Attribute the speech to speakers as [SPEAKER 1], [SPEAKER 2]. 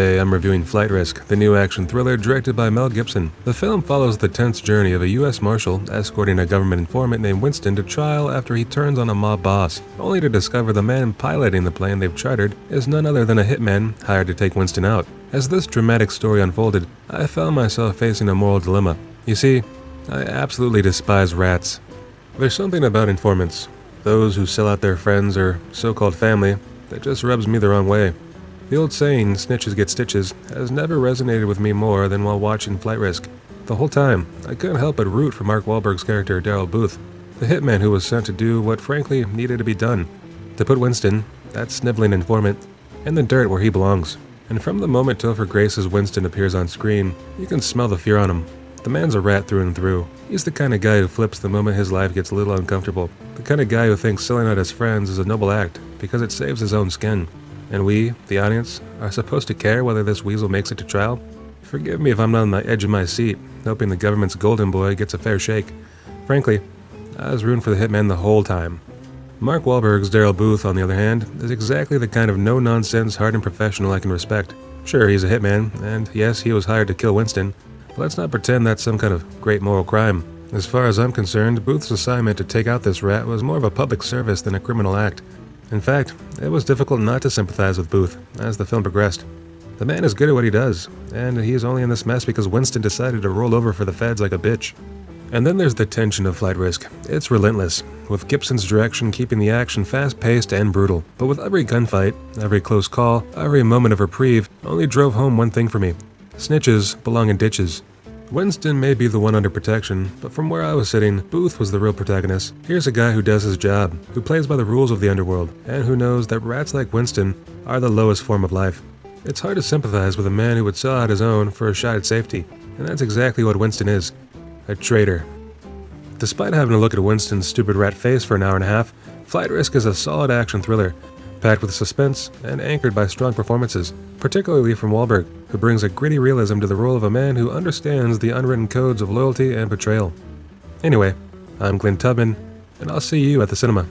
[SPEAKER 1] Hey, I'm reviewing Flight Risk, the new action thriller directed by Mel Gibson. The film follows the tense journey of a U.S. Marshal escorting a government informant named Winston to trial after he turns on a mob boss, only to discover the man piloting the plane they've chartered is none other than a hitman hired to take Winston out. As this dramatic story unfolded, I found myself facing a moral dilemma. You see, I absolutely despise rats. There's something about informants, those who sell out their friends or so-called family, that just rubs me the wrong way. The old saying, snitches get stitches, has never resonated with me more than while watching Flight Risk. The whole time, I couldn't help but root for Mark Wahlberg's character Daryl Booth, the hitman who was sent to do what frankly needed to be done, to put Winston, that sniveling informant, in the dirt where he belongs. And from the moment Topher Grace's Winston appears on screen, you can smell the fear on him. The man's a rat through and through. He's the kind of guy who flips the moment his life gets a little uncomfortable, the kind of guy who thinks selling out his friends is a noble act because it saves his own skin. And we, the audience, are supposed to care whether this weasel makes it to trial? Forgive me if I'm not on the edge of my seat, hoping the government's golden boy gets a fair shake. Frankly, I was rooting for the hitman the whole time. Mark Wahlberg's Daryl Booth, on the other hand, is exactly the kind of no-nonsense, hardened professional I can respect. Sure, he's a hitman, and yes, he was hired to kill Winston, but let's not pretend that's some kind of great moral crime. As far as I'm concerned, Booth's assignment to take out this rat was more of a public service than a criminal act. In fact, it was difficult not to sympathize with Booth as the film progressed. The man is good at what he does, and he is only in this mess because Winston decided to roll over for the feds like a bitch. And then there's the tension of Flight Risk. It's relentless, with Gibson's direction keeping the action fast-paced and brutal. But with every gunfight, every close call, every moment of reprieve only drove home one thing for me. Snitches belong in ditches. Winston may be the one under protection, but from where I was sitting, Booth was the real protagonist. Here's a guy who does his job, who plays by the rules of the underworld, and who knows that rats like Winston are the lowest form of life. It's hard to sympathize with a man who would sell out his own for a shot at safety, and that's exactly what Winston is. A traitor. Despite having to look at Winston's stupid rat face for an hour and a half, Flight Risk is a solid action thriller, packed with suspense and anchored by strong performances, particularly from Wahlberg, who brings a gritty realism to the role of a man who understands the unwritten codes of loyalty and betrayal. Anyway, I'm Tubman, and I'll see you at the cinema.